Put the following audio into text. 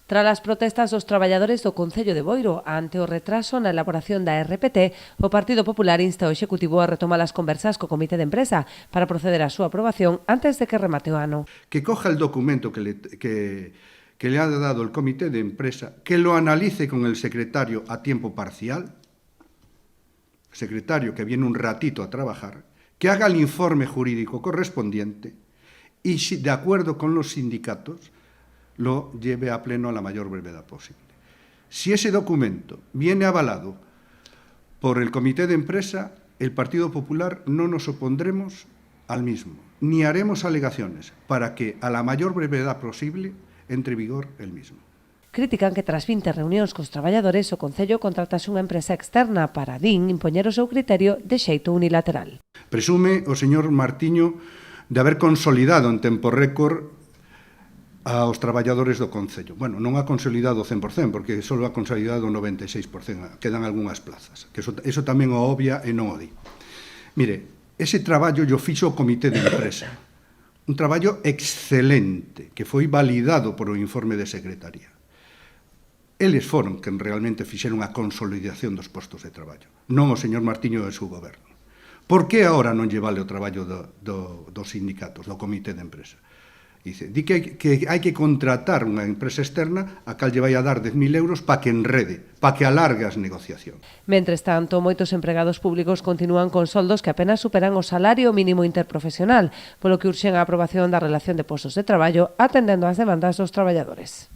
Tras as protestas dos traballadores do Concello de Boiro ante o retraso na elaboración da RPT, o Partido Popular insta ao Executivo a retomar as conversas co Comité de Empresa para proceder á súa aprobación antes de que remate o ano. Que coja el documento que le ha dado el Comité de Empresa, que lo analice con el secretario a tiempo parcial, secretario que viene un ratito a trabajar, que haga el informe jurídico correspondiente y, si de acuerdo con los sindicatos, lo lleve a pleno a la mayor brevedad posible. Si ese documento viene avalado por el Comité de Empresa, el Partido Popular no nos opondremos al mismo, ni haremos alegaciones para que a la mayor brevedad posible entre en vigor el mismo. Critican que tras 20 reunións cos traballadores o Concello contratase unha empresa externa para, din, impoñer o seu criterio de xeito unilateral. Presume o señor Martiño de haber consolidado en tempo récord aos traballadores do Concello. Bueno, non ha consolidado o 100%, porque só ha consolidado o 96%, quedan algunhas plazas, que eso tamén o obvia e non o di. Mire, ese traballo yo fixo o Comité de Empresa, un traballo excelente, que foi validado por o informe de Secretaría. Eles foron quen realmente fixeron a consolidación dos postos de traballo, non o señor Martiño e o seu goberno. Por que agora non lle vale o traballo dos sindicatos, do Comité de Empresa? Dice, di que hai que contratar unha empresa externa a cal lle vai a dar 10.000 euros para que enrede, para que alargue as negociacións. Mentres tanto, moitos empregados públicos continúan con soldos que apenas superan o salario mínimo interprofesional, polo que urxen a aprobación da relación de postos de traballo atendendo ás demandas dos traballadores.